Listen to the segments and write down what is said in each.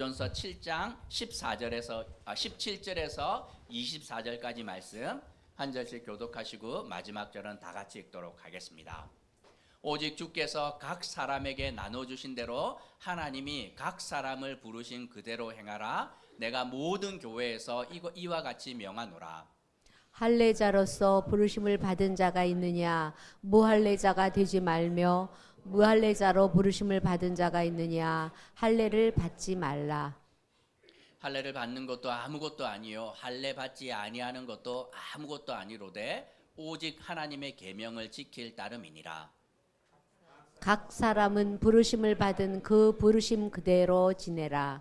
전서 7장 17절에서 24절까지 말씀 한 절씩 교독하시고 마지막 절은 다 같이 읽도록 하겠습니다. 오직 주께서 각 사람에게 나눠주신 대로 하나님이 각 사람을 부르신 그대로 행하라. 내가 모든 교회에서 이와 같이 명하노라. 할례자로서 부르심을 받은 자가 있느냐? 무할례자가 되지 말며 무할례자로 부르심을 받은 자가 있느냐? 할례를 받지 말라. 할례를 받는 것도 아무것도 아니요 할례 받지 아니하는 것도 아무것도 아니로되 오직 하나님의 계명을 지킬 따름이니라. 각 사람은 부르심을 받은 그 부르심 그대로 지내라.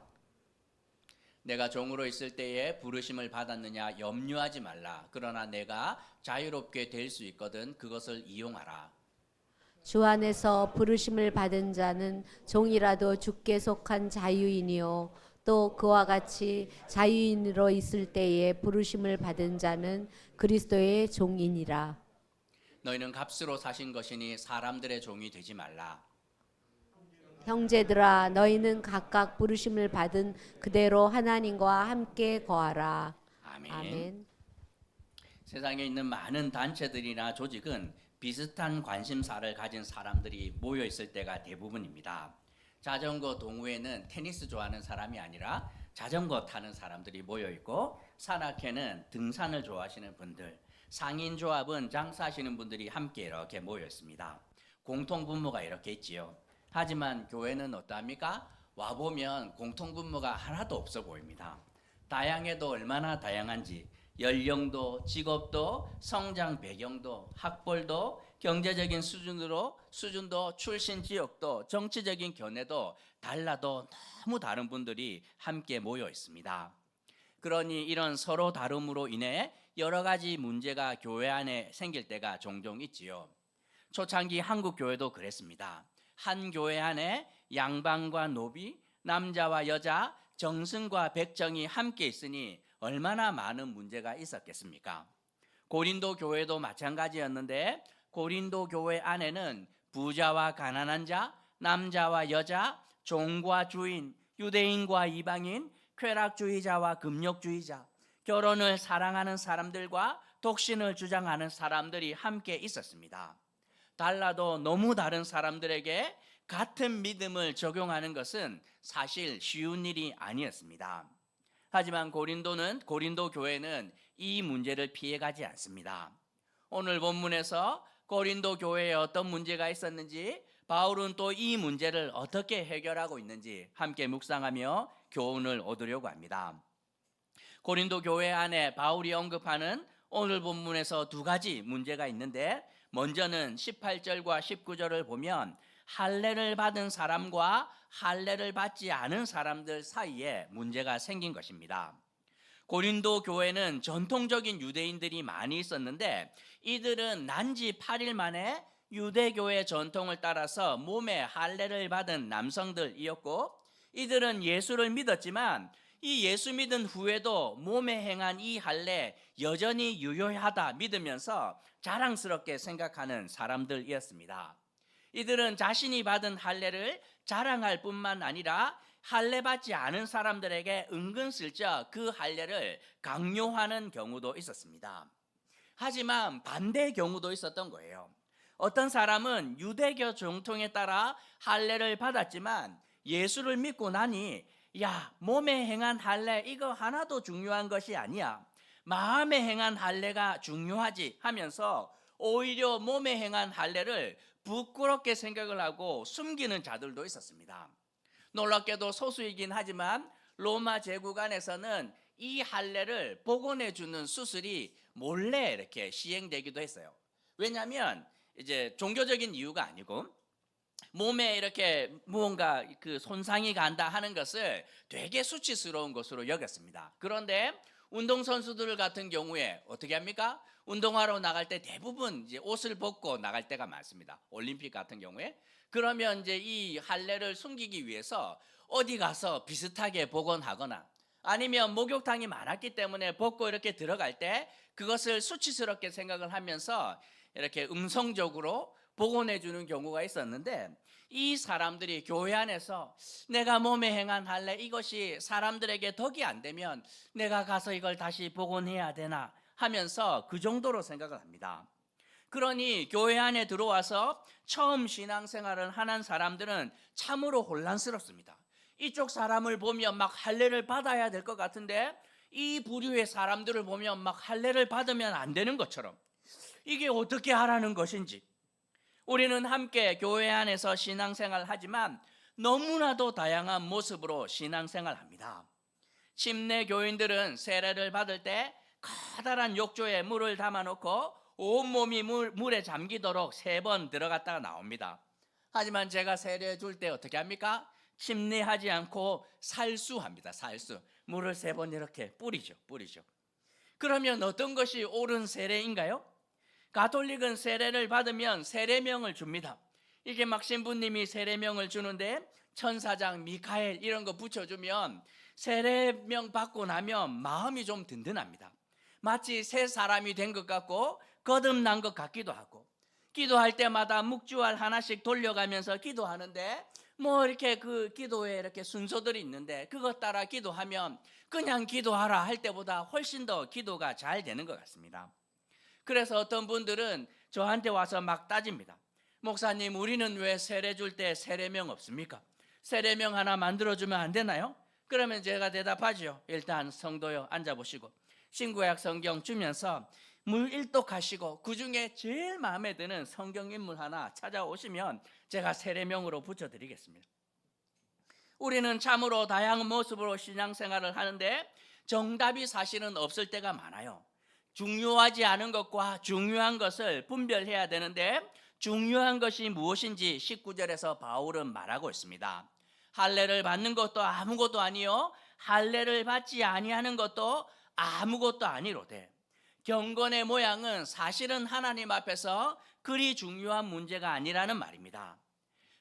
내가 종으로 있을 때에 부르심을 받았느냐 염려하지 말라. 그러나 내가 자유롭게 될 수 있거든 그것을 이용하라. 주 안에서 부르심을 받은 자는 종이라도 주께 속한 자유인이요 또 그와 같이 자유인으로 있을 때에 부르심을 받은 자는 그리스도의 종이니라. 너희는 값으로 사신 것이니 사람들의 종이 되지 말라. 형제들아 너희는 각각 부르심을 받은 그대로 하나님과 함께 거하라. 아멘. 아멘. 세상에 있는 많은 단체들이나 조직은 비슷한 관심사를 가진 사람들이 모여 있을 때가 대부분입니다. 자전거 동호회는 테니스 좋아하는 사람이 아니라 자전거 타는 사람들이 모여 있고, 산악회는 등산을 좋아하시는 분들, 상인조합은 장사하시는 분들이 함께 이렇게 모여 있습니다. 공통분모가 이렇게 있지요. 하지만 교회는 어떠합니까? 와보면 공통분모가 하나도 없어 보입니다. 다양해도 얼마나 다양한지, 연령도, 직업도, 성장 배경도, 학벌도, 경제적인 수준도, 출신 지역도, 정치적인 견해도 달라도 너무 다른 분들이 함께 모여 있습니다. 그러니 이런 서로 다름으로 인해 여러 가지 문제가 교회 안에 생길 때가 종종 있지요. 초창기 한국 교회도 그랬습니다. 한 교회 안에 양반과 노비, 남자와 여자, 정승과 백정이 함께 있으니 얼마나 많은 문제가 있었겠습니까? 고린도 교회도 마찬가지였는데, 고린도 교회 안에는 부자와 가난한 자, 남자와 여자, 종과 주인, 유대인과 이방인, 쾌락주의자와 금욕주의자, 결혼을 사랑하는 사람들과 독신을 주장하는 사람들이 함께 있었습니다. 달라도 너무 다른 사람들에게 같은 믿음을 적용하는 것은 사실 쉬운 일이 아니었습니다. 하지만 고린도 교회는 이 문제를 피해가지 않습니다. 오늘 본문에서 고린도 교회에 어떤 문제가 있었는지, 바울은 또 이 문제를 어떻게 해결하고 있는지 함께 묵상하며 교훈을 얻으려고 합니다. 고린도 교회 안에 바울이 언급하는 오늘 본문에서 두 가지 문제가 있는데, 먼저는 18절과 19절을 보면 할례를 받은 사람과 할례를 받지 않은 사람들 사이에 문제가 생긴 것입니다. 고린도 교회는 전통적인 유대인들이 많이 있었는데, 이들은 난지 8일 만에 유대교의 전통을 따라서 몸에 할례를 받은 남성들이었고, 이들은 예수를 믿었지만 이 예수 믿은 후에도 몸에 행한 이 할례 여전히 유효하다 믿으면서 자랑스럽게 생각하는 사람들이었습니다. 이들은 자신이 받은 할례를 자랑할 뿐만 아니라 할례 받지 않은 사람들에게 은근슬쩍 그 할례를 강요하는 경우도 있었습니다. 하지만 반대의 경우도 있었던 거예요. 어떤 사람은 유대교 정통에 따라 할례를 받았지만 예수를 믿고 나니, 야, 몸에 행한 할례 이거 하나도 중요한 것이 아니야, 마음에 행한 할례가 중요하지 하면서 오히려 몸에 행한 할례를 부끄럽게 생각을 하고 숨기는 자들도 있었습니다. 놀랍게도 소수이긴 하지만 로마 제국 안에서는 이 할례를 복원해 주는 수술이 몰래 이렇게 시행되기도 했어요. 왜냐하면 이제 종교적인 이유가 아니고 몸에 이렇게 무언가 그 손상이 간다 하는 것을 되게 수치스러운 것으로 여겼습니다. 그런데 운동선수들 같은 경우에 어떻게 합니까? 운동하러 나갈 때 대부분 이제 옷을 벗고 나갈 때가 많습니다. 올림픽 같은 경우에. 그러면 이제 이 할례를 숨기기 위해서 어디 가서 비슷하게 복원하거나, 아니면 목욕탕이 많았기 때문에 벗고 이렇게 들어갈 때 그것을 수치스럽게 생각을 하면서 이렇게 음성적으로 복원해 주는 경우가 있었는데, 이 사람들이 교회 안에서 내가 몸에 행한 할례 이것이 사람들에게 덕이 안 되면 내가 가서 이걸 다시 복원해야 되나 하면서 그 정도로 생각을 합니다. 그러니 교회 안에 들어와서 처음 신앙생활을 하는 사람들은 참으로 혼란스럽습니다. 이쪽 사람을 보면 막 할례를 받아야 될 것 같은데 이 부류의 사람들을 보면 막 할례를 받으면 안 되는 것처럼 이게 어떻게 하라는 것인지. 우리는 함께 교회 안에서 신앙생활을 하지만 너무나도 다양한 모습으로 신앙생활을 합니다. 침례 교인들은 세례를 받을 때 커다란 욕조에 물을 담아놓고 온몸이 물에 잠기도록 3번 들어갔다가 나옵니다. 하지만 제가 세례 줄 때 어떻게 합니까? 침례하지 않고 살수합니다. 살수. 물을 3번 이렇게 뿌리죠. 그러면 어떤 것이 옳은 세례인가요? 가톨릭은 세례를 받으면 세례명을 줍니다. 이게 막 신부님이 세례명을 주는데 천사장, 미카엘 이런 거 붙여주면 세례명 받고 나면 마음이 좀 든든합니다. 마치 새 사람이 된 것 같고 거듭난 것 같기도 하고, 기도할 때마다 묵주알 하나씩 돌려가면서 기도하는데 뭐 이렇게 그 기도에 이렇게 순서들이 있는데 그것 따라 기도하면 그냥 기도하라 할 때보다 훨씬 더 기도가 잘 되는 것 같습니다. 그래서 어떤 분들은 저한테 와서 막 따집니다. 목사님, 우리는 왜 세례 줄 때 세례명 없습니까? 세례명 하나 만들어주면 안 되나요? 그러면 제가 대답하죠. 일단 성도요, 앉아보시고 신구약 성경 주면서 물 일독하시고 그 중에 제일 마음에 드는 성경 인물 하나 찾아오시면 제가 세례명으로 붙여드리겠습니다. 우리는 참으로 다양한 모습으로 신앙생활을 하는데 정답이 사실은 없을 때가 많아요. 중요하지 않은 것과 중요한 것을 분별해야 되는데 중요한 것이 무엇인지 19절에서 바울은 말하고 있습니다. 할례를 받는 것도 아무것도 아니요 할례를 받지 아니하는 것도 아무것도 아니로되. 경건의 모양은 사실은 하나님 앞에서 그리 중요한 문제가 아니라는 말입니다.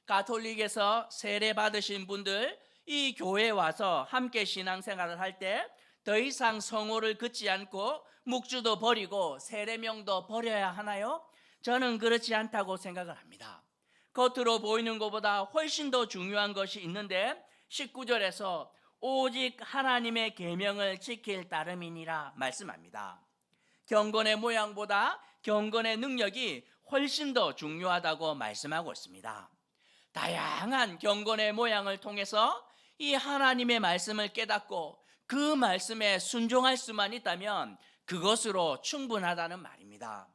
가톨릭에서 세례 받으신 분들 이 교회에 와서 함께 신앙생활을 할 때 더 이상 성호를 긋지 않고 묵주도 버리고 세례명도 버려야 하나요? 저는 그렇지 않다고 생각을 합니다. 겉으로 보이는 것보다 훨씬 더 중요한 것이 있는데 19절에서 오직 하나님의 계명을 지킬 따름이니라 말씀합니다. 경건의 모양보다 경건의 능력이 훨씬 더 중요하다고 말씀하고 있습니다. 다양한 경건의 모양을 통해서 이 하나님의 말씀을 깨닫고 그 말씀에 순종할 수만 있다면 그것으로 충분하다는 말입니다.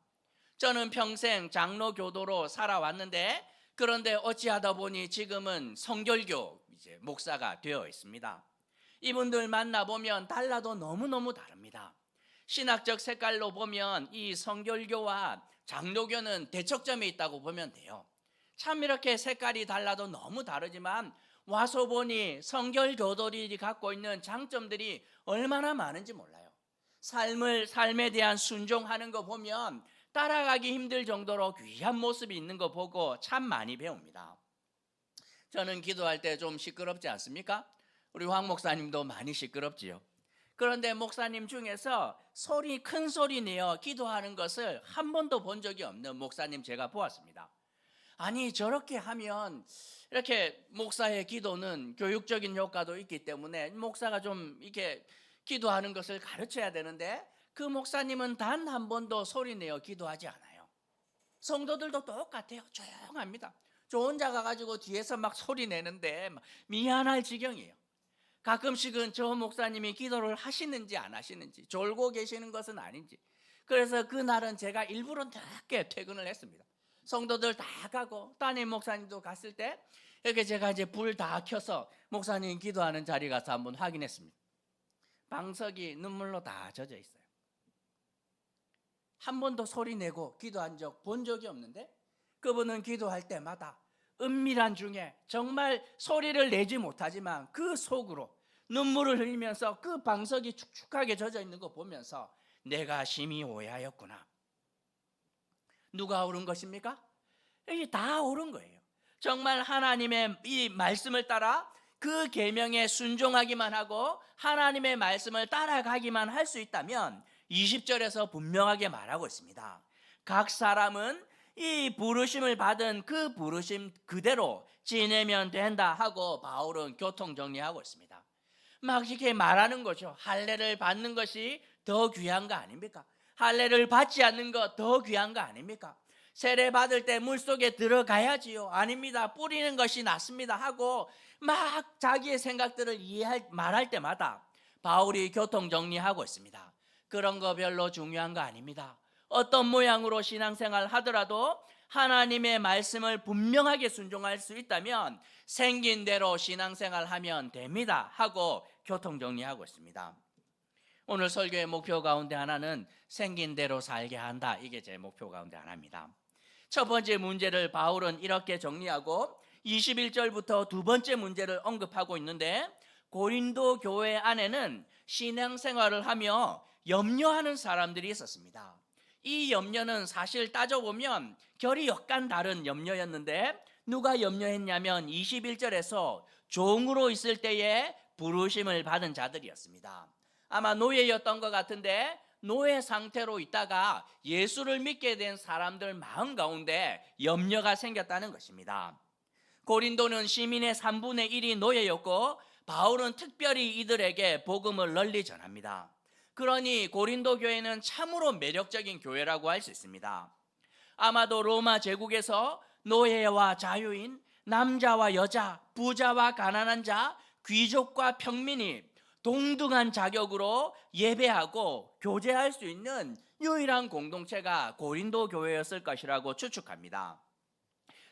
저는 평생 장로 교도로 살아왔는데 그런데 어찌하다 보니 지금은 성결교 목사가 되어 있습니다. 이분들 만나보면 달라도 너무너무 다릅니다. 신학적 색깔로 보면 이 성결교와 장로교는 대척점에 있다고 보면 돼요. 참 이렇게 색깔이 달라도 너무 다르지만 와서 보니 성결교도들이 갖고 있는 장점들이 얼마나 많은지 몰라요. 삶에 대한 순종하는 거 보면 따라가기 힘들 정도로 귀한 모습이 있는 거 보고 참 많이 배웁니다. 저는 기도할 때 좀 시끄럽지 않습니까? 우리 황 목사님도 많이 시끄럽지요. 그런데 목사님 중에서 큰 소리 내어 기도하는 것을 한 번도 본 적이 없는 목사님 제가 보았습니다. 아니 저렇게 하면 이렇게 목사의 기도는 교육적인 효과도 있기 때문에 목사가 좀 이렇게 기도하는 것을 가르쳐야 되는데 그 목사님은 단 한 번도 소리 내어 기도하지 않아요. 성도들도 똑같아요. 조용합니다. 저 혼자 가가지고 뒤에서 막 소리 내는데 미안할 지경이에요. 가끔씩은 저 목사님이 기도를 하시는지 안 하시는지 졸고 계시는 것은 아닌지. 그래서 그날은 제가 일부러 늦게 퇴근을 했습니다. 성도들 다 가고 따님 목사님도 갔을 때 이렇게 제가 이제 불 다 켜서 목사님 기도하는 자리 가서 한번 확인했습니다. 방석이 눈물로 다 젖어 있어요. 한 번도 소리 내고 기도한 적 본 적이 없는데 그분은 기도할 때마다 은밀한 중에 정말 소리를 내지 못하지만 그 속으로 눈물을 흘리면서 그 방석이 축축하게 젖어 있는 거 보면서 내가 심히 오해하였구나. 누가 옳은 것입니까? 이게 다 옳은 거예요. 정말 하나님의 이 말씀을 따라 그 계명에 순종하기만 하고 하나님의 말씀을 따라가기만 할 수 있다면 20절에서 분명하게 말하고 있습니다. 각 사람은 이 부르심을 받은 그 부르심 그대로 지내면 된다 하고 바울은 교통 정리하고 있습니다. 막 이렇게 말하는 거죠. 할례를 받는 것이 더 귀한 거 아닙니까? 할례를 받지 않는 것 더 귀한 거 아닙니까? 세례 받을 때 물속에 들어가야지요. 아닙니다. 뿌리는 것이 낫습니다 하고 막 자기의 생각들을 말할 때마다 바울이 교통 정리하고 있습니다. 그런 거 별로 중요한 거 아닙니다. 어떤 모양으로 신앙생활 하더라도 하나님의 말씀을 분명하게 순종할 수 있다면 생긴 대로 신앙생활 하면 됩니다 하고 교통 정리하고 있습니다. 오늘 설교의 목표 가운데 하나는 생긴 대로 살게 한다. 이게 제 목표 가운데 하나입니다. 첫 번째 문제를 바울은 이렇게 정리하고 21절부터 두 번째 문제를 언급하고 있는데, 고린도 교회 안에는 신앙생활을 하며 염려하는 사람들이 있었습니다. 이 염려는 사실 따져보면 결이 약간 다른 염려였는데, 누가 염려했냐면 21절에서 종으로 있을 때에 부르심을 받은 자들이었습니다. 아마 노예였던 것 같은데 노예 상태로 있다가 예수를 믿게 된 사람들 마음 가운데 염려가 생겼다는 것입니다. 고린도는 시민의 3분의 1이 노예였고 바울은 특별히 이들에게 복음을 널리 전합니다. 그러니 고린도 교회는 참으로 매력적인 교회라고 할 수 있습니다. 아마도 로마 제국에서 노예와 자유인, 남자와 여자, 부자와 가난한 자, 귀족과 평민이 동등한 자격으로 예배하고 교제할 수 있는 유일한 공동체가 고린도 교회였을 것이라고 추측합니다.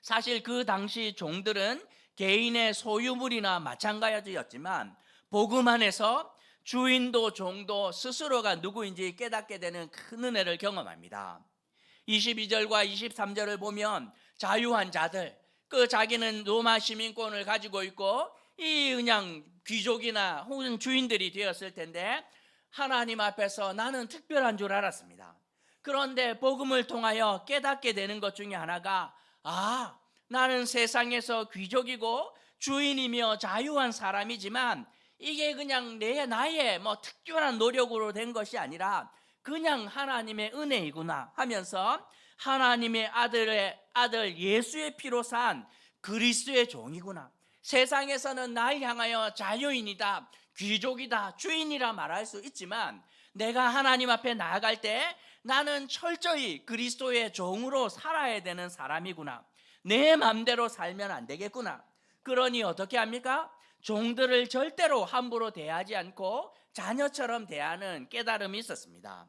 사실 그 당시 종들은 개인의 소유물이나 마찬가지였지만 복음 안에서 주인도 종도 스스로가 누구인지 깨닫게 되는 큰 은혜를 경험합니다. 22절과 23절을 보면 자유한 자들, 그 자기는 로마 시민권을 가지고 있고 이 그냥 귀족이나 혹은 주인들이 되었을 텐데 하나님 앞에서 나는 특별한 줄 알았습니다. 그런데 복음을 통하여 깨닫게 되는 것 중에 하나가, 나는 세상에서 귀족이고 주인이며 자유한 사람이지만 이게 그냥 나의 특별한 노력으로 된 것이 아니라 그냥 하나님의 은혜이구나 하면서 하나님의 아들 예수의 피로 산 그리스도의 종이구나. 세상에서는 날 향하여 자유인이다, 귀족이다, 주인이라 말할 수 있지만 내가 하나님 앞에 나아갈 때 나는 철저히 그리스도의 종으로 살아야 되는 사람이구나. 내 맘대로 살면 안 되겠구나. 그러니 어떻게 합니까? 종들을 절대로 함부로 대하지 않고 자녀처럼 대하는 깨달음이 있었습니다.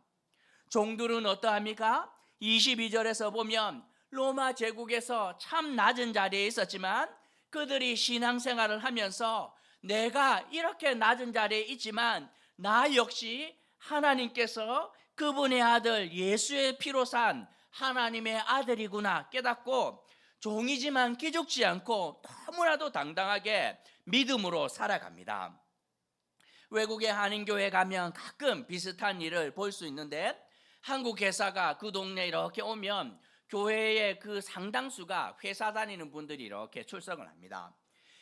종들은 어떠합니까? 22절에서 보면 로마 제국에서 참 낮은 자리에 있었지만 그들이 신앙생활을 하면서 내가 이렇게 낮은 자리에 있지만 나 역시 하나님께서 그분의 아들 예수의 피로 산 하나님의 아들이구나 깨닫고 종이지만 기죽지 않고 너무나도 당당하게 믿음으로 살아갑니다. 외국의 한인교회 가면 가끔 비슷한 일을 볼 수 있는데, 한국 회사가 그 동네에 이렇게 오면 교회의 그 상당수가 회사 다니는 분들이 이렇게 출석을 합니다.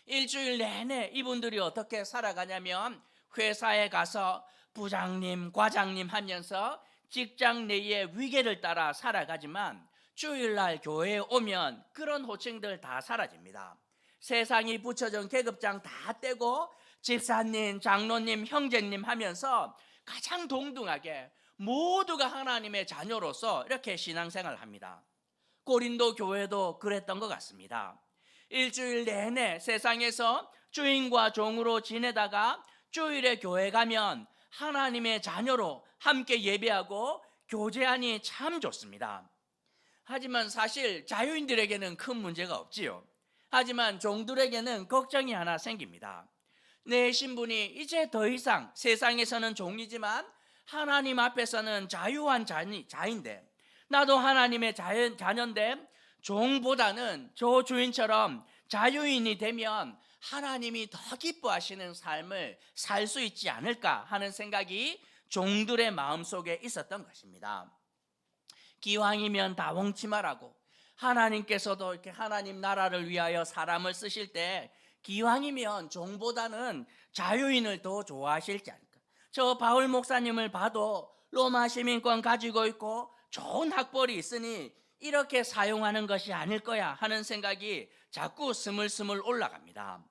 일주일 내내 이분들이 어떻게 살아가냐면 회사에 가서 부장님, 과장님 하면서 직장 내의 위계를 따라 살아가지만 주일날 교회에 오면 그런 호칭들 다 사라집니다. 세상이 붙여준 계급장 다 떼고 집사님, 장로님, 형제님 하면서 가장 동등하게 모두가 하나님의 자녀로서 이렇게 신앙생활을 합니다. 고린도 교회도 그랬던 것 같습니다. 일주일 내내 세상에서 주인과 종으로 지내다가 주일에 교회 가면 하나님의 자녀로 함께 예배하고 교제하니 참 좋습니다. 하지만 사실 자유인들에게는 큰 문제가 없지요. 하지만 종들에게는 걱정이 하나 생깁니다. 내 신분이 이제 더 이상 세상에서는 종이지만 하나님 앞에서는 자유한 자인데, 나도 하나님의 자녀인데 종보다는 저 주인처럼 자유인이 되면 하나님이 더 기뻐하시는 삶을 살 수 있지 않을까 하는 생각이 종들의 마음속에 있었던 것입니다. 기왕이면 다홍치 말라고, 하나님께서도 이렇게 하나님 나라를 위하여 사람을 쓰실 때 기왕이면 종보다는 자유인을 더 좋아하실지 않을까. 저 바울 목사님을 봐도 로마 시민권 가지고 있고 좋은 학벌이 있으니 이렇게 사용하는 것이 아닐 거야 하는 생각이 자꾸 스물스물 올라갑니다.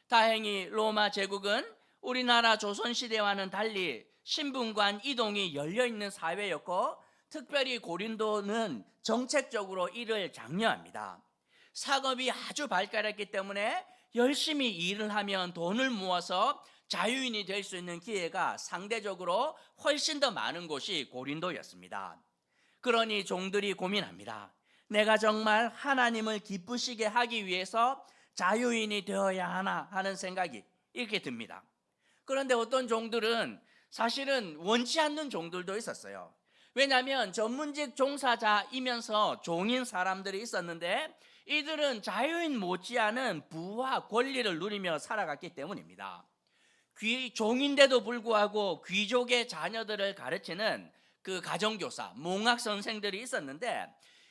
다행히 로마 제국은 우리나라 조선시대와는 달리 신분관 이동이 열려있는 사회였고, 특별히 고린도는 정책적으로 이를 장려합니다. 상업이 아주 발달했기 때문에 열심히 일을 하면 돈을 모아서 자유인이 될 수 있는 기회가 상대적으로 훨씬 더 많은 곳이 고린도였습니다. 그러니 종들이 고민합니다. 내가 정말 하나님을 기쁘시게 하기 위해서 자유인이 되어야 하나 하는 생각이 이렇게 듭니다. 그런데 어떤 종들은 사실은 원치 않는 종들도 있었어요. 왜냐하면 전문직 종사자이면서 종인 사람들이 있었는데, 이들은 자유인 못지않은 부와 권리를 누리며 살아갔기 때문입니다. 종인데도 불구하고 귀족의 자녀들을 가르치는 그 가정교사, 몽학 선생들이 있었는데,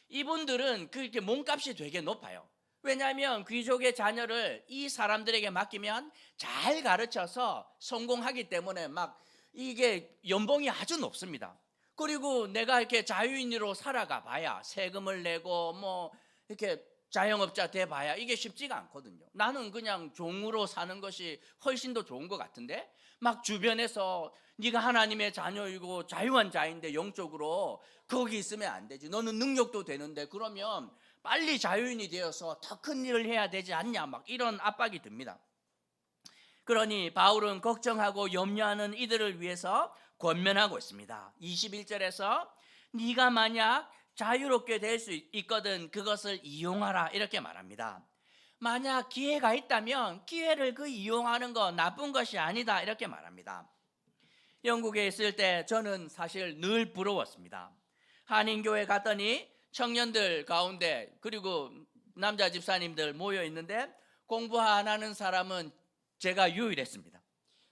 이분들은 그렇게 몸값이 되게 높아요. 왜냐하면 귀족의 자녀를 이 사람들에게 맡기면 잘 가르쳐서 성공하기 때문에 막 이게 연봉이 아주 높습니다. 그리고 내가 이렇게 자유인으로 살아가 봐야 세금을 내고 뭐 이렇게 자영업자 돼 봐야 이게 쉽지가 않거든요. 나는 그냥 종으로 사는 것이 훨씬 더 좋은 것 같은데, 막 주변에서 네가 하나님의 자녀이고 자유한자인데 영적으로 거기 있으면 안 되지, 너는 능력도 되는데 그러면 빨리 자유인이 되어서 더 큰 일을 해야 되지 않냐, 막 이런 압박이 듭니다. 그러니 바울은 걱정하고 염려하는 이들을 위해서 권면하고 있습니다. 21절에서 네가 만약 자유롭게 될 수 있거든 그것을 이용하라 이렇게 말합니다. 만약 기회가 있다면 기회를 이용하는 거 나쁜 것이 아니다 이렇게 말합니다. 영국에 있을 때 저는 사실 늘 부러웠습니다. 한인교회 갔더니 청년들 가운데 그리고 남자 집사님들 모여 있는데 공부 안 하는 사람은 제가 유일했습니다.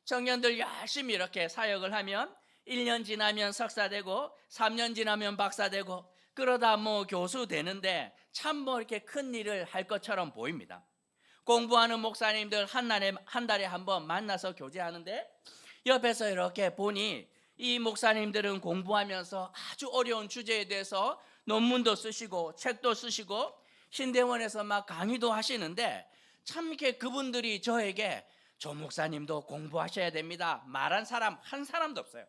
청년들 열심히 이렇게 사역을 하면 1년 지나면 석사 되고 3년 지나면 박사 되고 그러다 뭐 교수 되는데 참 뭐 이렇게 큰 일을 할 것처럼 보입니다. 공부하는 목사님들 한 달에 한 번 만나서 교제하는데, 옆에서 이렇게 보니 이 목사님들은 공부하면서 아주 어려운 주제에 대해서 논문도 쓰시고 책도 쓰시고 신대원에서 막 강의도 하시는데, 참 이렇게 그분들이 저에게 조 목사님도 공부하셔야 됩니다 말한 사람 한 사람도 없어요.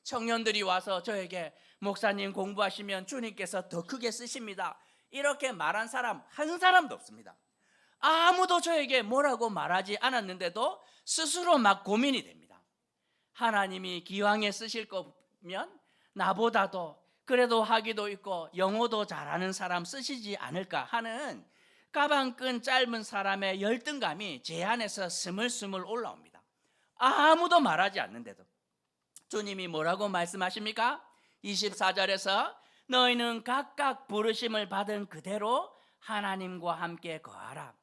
청년들이 와서 저에게 목사님 공부하시면 주님께서 더 크게 쓰십니다 이렇게 말한 사람 한 사람도 없습니다. 아무도 저에게 뭐라고 말하지 않았는데도 스스로 막 고민이 됩니다. 하나님이 기왕에 쓰실 거면 나보다도 그래도 학위도 있고 영어도 잘하는 사람 쓰시지 않을까 하는 가방끈 짧은 사람의 열등감이 제 안에서 스물스물 올라옵니다. 아무도 말하지 않는데도. 주님이 뭐라고 말씀하십니까? 24절에서 너희는 각각 부르심을 받은 그대로 하나님과 함께 거하라.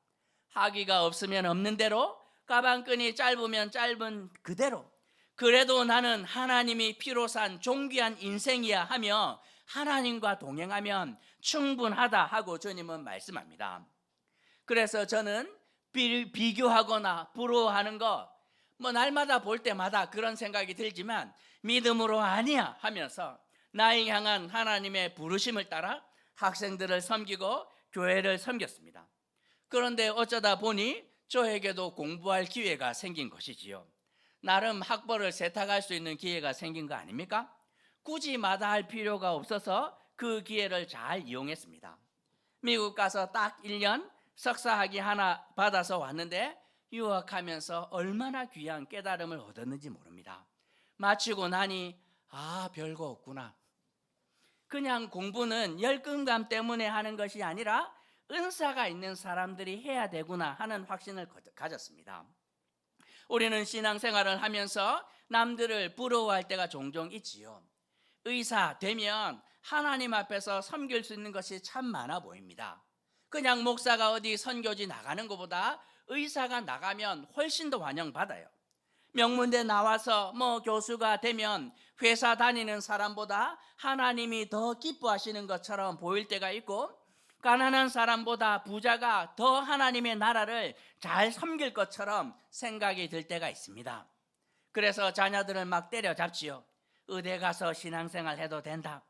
학위가 없으면 없는 대로, 가방끈이 짧으면 짧은 그대로, 그래도 나는 하나님이 피로 산 존귀한 인생이야 하며 하나님과 동행하면 충분하다 하고 주님은 말씀합니다. 그래서 저는 비교하거나 부러워하는 거 뭐 날마다 볼 때마다 그런 생각이 들지만 믿음으로 아니야 하면서 나를 향한 하나님의 부르심을 따라 학생들을 섬기고 교회를 섬겼습니다. 그런데 어쩌다 보니 저에게도 공부할 기회가 생긴 것이지요. 나름 학벌을 세탁할 수 있는 기회가 생긴 거 아닙니까? 굳이 마다할 필요가 없어서 그 기회를 잘 이용했습니다. 미국 가서 딱 1년 석사학위 하나 받아서 왔는데 유학하면서 얼마나 귀한 깨달음을 얻었는지 모릅니다. 마치고 나니 별거 없구나. 그냥 공부는 열등감 때문에 하는 것이 아니라 은사가 있는 사람들이 해야 되구나 하는 확신을 가졌습니다. 우리는 신앙생활을 하면서 남들을 부러워할 때가 종종 있지요. 의사 되면 하나님 앞에서 섬길 수 있는 것이 참 많아 보입니다. 그냥 목사가 어디 선교지 나가는 것보다 의사가 나가면 훨씬 더 환영받아요. 명문대 나와서 뭐 교수가 되면 회사 다니는 사람보다 하나님이 더 기뻐하시는 것처럼 보일 때가 있고, 가난한 사람보다 부자가 더 하나님의 나라를 잘 섬길 것처럼 생각이 들 때가 있습니다. 그래서 자녀들을 막 때려잡지요. 의대 가서 신앙생활 해도 된다.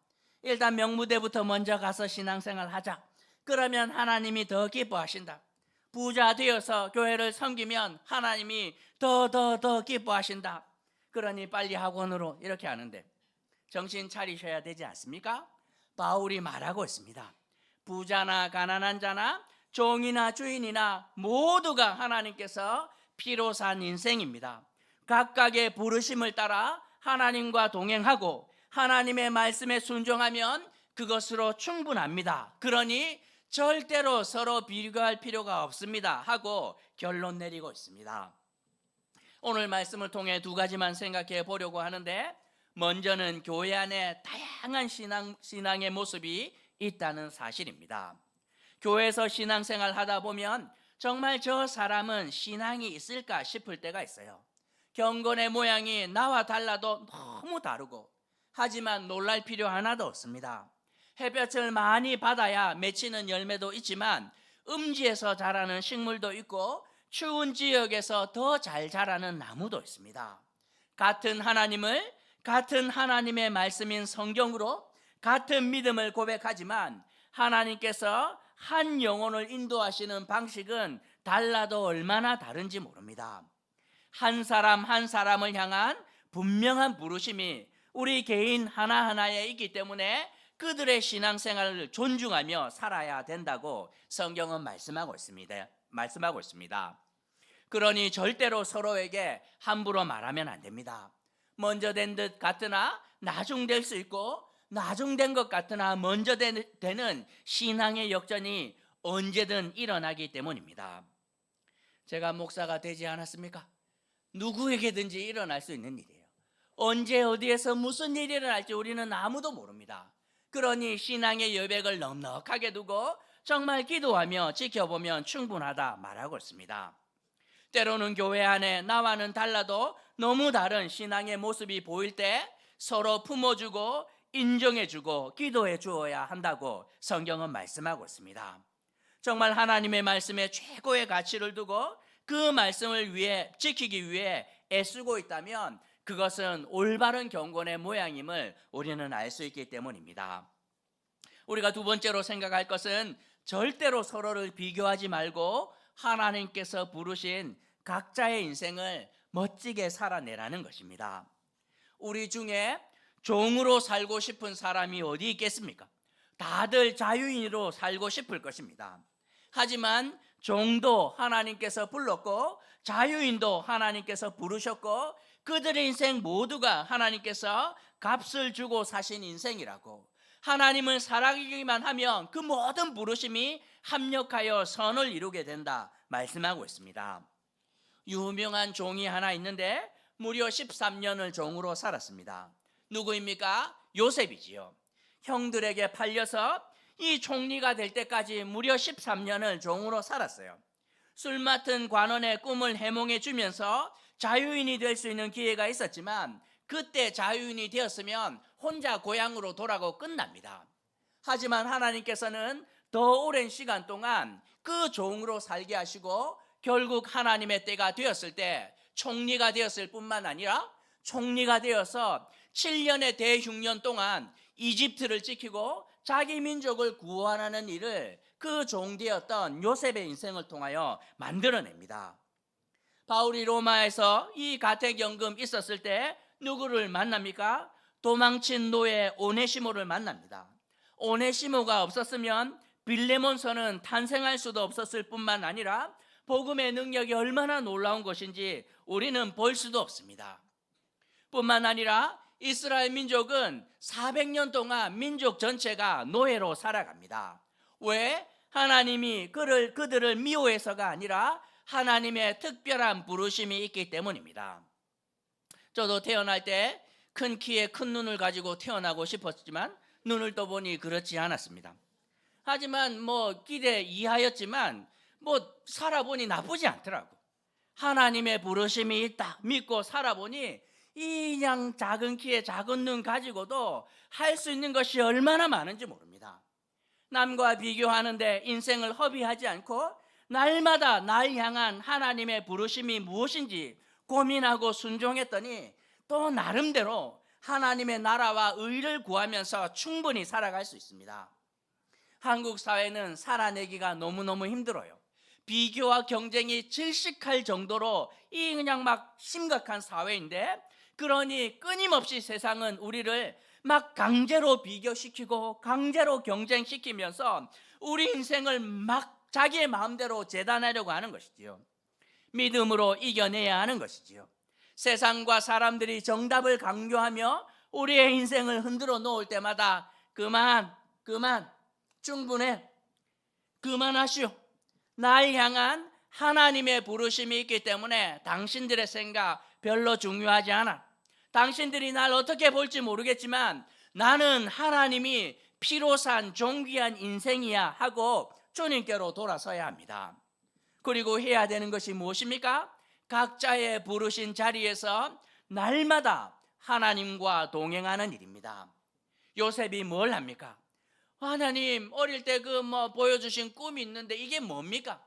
일단 명무대부터 먼저 가서 신앙생활 하자. 그러면 하나님이 더 기뻐하신다. 부자 되어서 교회를 섬기면 하나님이 더 기뻐하신다. 그러니 빨리 학원으로 이렇게 하는데 정신 차리셔야 되지 않습니까? 바울이 말하고 있습니다. 부자나 가난한 자나 종이나 주인이나 모두가 하나님께서 피로 산 인생입니다. 각각의 부르심을 따라 하나님과 동행하고 하나님의 말씀에 순종하면 그것으로 충분합니다. 그러니 절대로 서로 비교할 필요가 없습니다 하고 결론 내리고 있습니다. 오늘 말씀을 통해 두 가지만 생각해 보려고 하는데, 먼저는 교회 안에 다양한 신앙의 모습이 있다는 사실입니다. 교회에서 신앙생활 하다 보면 정말 저 사람은 신앙이 있을까 싶을 때가 있어요. 경건의 모양이 나와 달라도 너무 다르고, 하지만 놀랄 필요 하나도 없습니다. 햇볕을 많이 받아야 맺히는 열매도 있지만 음지에서 자라는 식물도 있고 추운 지역에서 더 잘 자라는 나무도 있습니다. 같은 하나님을, 같은 하나님의 말씀인 성경으로 같은 믿음을 고백하지만 하나님께서 한 영혼을 인도하시는 방식은 달라도 얼마나 다른지 모릅니다. 한 사람 한 사람을 향한 분명한 부르심이 우리 개인 하나하나에 있기 때문에 그들의 신앙생활을 존중하며 살아야 된다고 성경은 말씀하고 있습니다. 그러니 절대로 서로에게 함부로 말하면 안 됩니다. 먼저 된 듯 같으나 나중될 수 있고, 나중된 것 같으나 먼저 되는 신앙의 역전이 언제든 일어나기 때문입니다. 제가 목사가 되지 않았습니까? 누구에게든지 일어날 수 있는 일이에요. 언제 어디에서 무슨 일이 일어날지 우리는 아무도 모릅니다. 그러니 신앙의 여백을 넉넉하게 두고 정말 기도하며 지켜보면 충분하다 말하고 있습니다. 때로는 교회 안에 나와는 달라도 너무 다른 신앙의 모습이 보일 때 서로 품어주고 인정해주고 기도해 주어야 한다고 성경은 말씀하고 있습니다. 정말 하나님의 말씀에 최고의 가치를 두고 그 말씀을 위해 지키기 위해 애쓰고 있다면 그것은 올바른 경건의 모양임을 우리는 알 수 있기 때문입니다. 우리가 두 번째로 생각할 것은 절대로 서로를 비교하지 말고 하나님께서 부르신 각자의 인생을 멋지게 살아내라는 것입니다. 우리 중에 종으로 살고 싶은 사람이 어디 있겠습니까? 다들 자유인으로 살고 싶을 것입니다. 하지만 종도 하나님께서 불렀고 자유인도 하나님께서 부르셨고 그들의 인생 모두가 하나님께서 값을 주고 사신 인생이라고, 하나님을 사랑하기만 하면 그 모든 부르심이 합력하여 선을 이루게 된다 말씀하고 있습니다. 유명한 종이 하나 있는데 무려 13년을 종으로 살았습니다. 누구입니까? 요셉이지요. 형들에게 팔려서 이 총리가 될 때까지 무려 13년을 종으로 살았어요. 술 맡은 관원의 꿈을 해몽해 주면서 자유인이 될 수 있는 기회가 있었지만 그때 자유인이 되었으면 혼자 고향으로 돌아가고 끝납니다. 하지만 하나님께서는 더 오랜 시간 동안 그 종으로 살게 하시고 결국 하나님의 때가 되었을 때 총리가 되었을 뿐만 아니라 총리가 되어서 7년의 대흉년 동안 이집트를 지키고 자기 민족을 구원하는 일을 그 종되었던 요셉의 인생을 통하여 만들어냅니다. 바울이 로마에서 이 가택연금 있었을 때 누구를 만납니까? 도망친 노예 오네시모를 만납니다. 오네시모가 없었으면 빌레몬서는 탄생할 수도 없었을 뿐만 아니라 복음의 능력이 얼마나 놀라운 것인지 우리는 볼 수도 없습니다. 뿐만 아니라 이스라엘 민족은 400년 동안 민족 전체가 노예로 살아갑니다. 왜? 하나님이 그들을 미워해서가 아니라 하나님의 특별한 부르심이 있기 때문입니다. 저도 태어날 때 큰 키에 큰 눈을 가지고 태어나고 싶었지만 눈을 떠보니 그렇지 않았습니다. 하지만 기대 이하였지만 살아보니 나쁘지 않더라고. 하나님의 부르심이 있다 믿고 살아보니 이 그냥 작은 키에 작은 눈 가지고도 할 수 있는 것이 얼마나 많은지 모릅니다. 남과 비교하는데 인생을 허비하지 않고 날마다 날 향한 하나님의 부르심이 무엇인지 고민하고 순종했더니 또 나름대로 하나님의 나라와 의를 구하면서 충분히 살아갈 수 있습니다. 한국 사회는 살아내기가 너무너무 힘들어요. 비교와 경쟁이 질식할 정도로 이 그냥 막 심각한 사회인데, 그러니 끊임없이 세상은 우리를 막 강제로 비교시키고 강제로 경쟁시키면서 우리 인생을 막 자기의 마음대로 재단하려고 하는 것이지요. 믿음으로 이겨내야 하는 것이지요. 세상과 사람들이 정답을 강요하며 우리의 인생을 흔들어 놓을 때마다 그만 충분해, 그만하시오, 날 향한 하나님의 부르심이 있기 때문에 당신들의 생각 별로 중요하지 않아. 당신들이 날 어떻게 볼지 모르겠지만 나는 하나님이 피로 산 존귀한 인생이야 하고 주님께로 돌아서야 합니다. 그리고 해야 되는 것이 무엇입니까? 각자의 부르신 자리에서 날마다 하나님과 동행하는 일입니다. 요셉이 뭘 합니까? 하나님, 어릴 때 보여주신 꿈이 있는데 이게 뭡니까?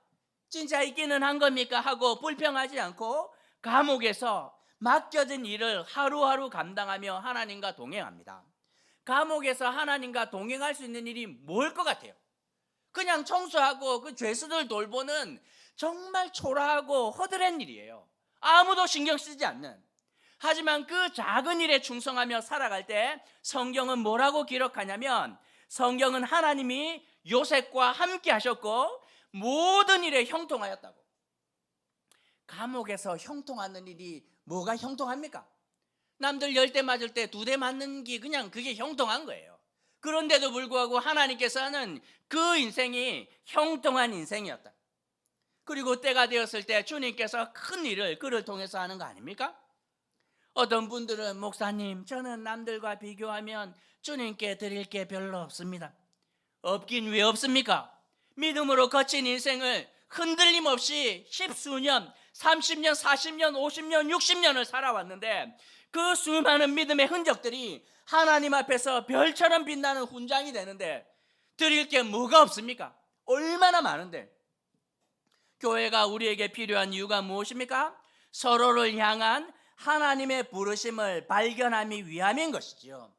진짜 있기는 한 겁니까? 하고 불평하지 않고 감옥에서 맡겨진 일을 하루하루 감당하며 하나님과 동행합니다. 감옥에서 하나님과 동행할 수 있는 일이 뭘 것 같아요? 그냥 청소하고 그 죄수들 돌보는 정말 초라하고 허드렛 일이에요. 아무도 신경 쓰지 않는. 하지만 그 작은 일에 충성하며 살아갈 때 성경은 뭐라고 기록하냐면, 성경은 하나님이 요셉과 함께 하셨고 모든 일에 형통하였다고. 감옥에서 형통하는 일이 뭐가 형통합니까? 남들 10대 맞을 때 2대 맞는 게 그냥 그게 형통한 거예요. 그런데도 불구하고 하나님께서는 그 인생이 형통한 인생이었다. 그리고 때가 되었을 때 주님께서 큰 일을 그를 통해서 하는 거 아닙니까? 어떤 분들은 목사님, 저는 남들과 비교하면 주님께 드릴 게 별로 없습니다. 없긴 왜 없습니까? 믿음으로 거친 인생을 흔들림 없이 10수년, 30년, 40년, 50년, 60년을 살아왔는데 그 수많은 믿음의 흔적들이 하나님 앞에서 별처럼 빛나는 훈장이 되는데 드릴 게 뭐가 없습니까? 얼마나 많은데. 교회가 우리에게 필요한 이유가 무엇입니까? 서로를 향한 하나님의 부르심을 발견하기 위함인 것이지요.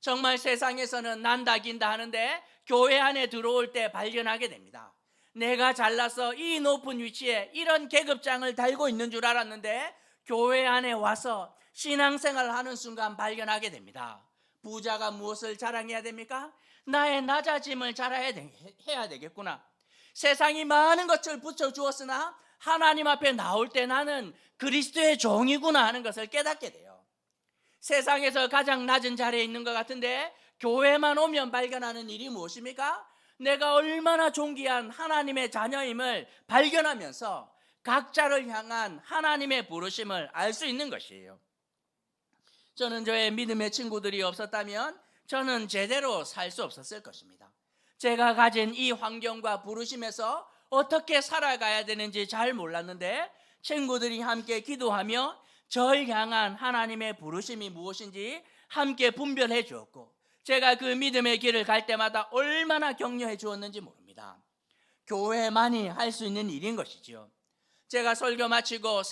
정말 세상에서는 난다 긴다 하는데 교회 안에 들어올 때 발견하게 됩니다. 내가 잘나서 이 높은 위치에 이런 계급장을 달고 있는 줄 알았는데 교회 안에 와서 신앙생활을 하는 순간 발견하게 됩니다. 부자가 무엇을 자랑해야 됩니까? 나의 낮아짐을 자랑해야 되겠구나. 세상이 많은 것을 붙여주었으나 하나님 앞에 나올 때 나는 그리스도의 종이구나 하는 것을 깨닫게 돼요. 세상에서 가장 낮은 자리에 있는 것 같은데 교회만 오면 발견하는 일이 무엇입니까? 내가 얼마나 존귀한 하나님의 자녀임을 발견하면서 각자를 향한 하나님의 부르심을 알 수 있는 것이에요. 저는 저의 믿음의 친구들이 없었다면 저는 제대로 살 수 없었을 것입니다. 제가 가진 이 환경과 부르심에서 어떻게 살아가야 되는지 잘 몰랐는데 친구들이 함께 기도하며 절 향한 하나님의 부르심이 무엇인지 함께 분별해 주었고, 제가 그 믿음의 길을 갈 때마다 얼마나 격려해 주었는지 모릅니다. 교회만이 할 수 있는 일인 것이지요. 제가 설교 마치고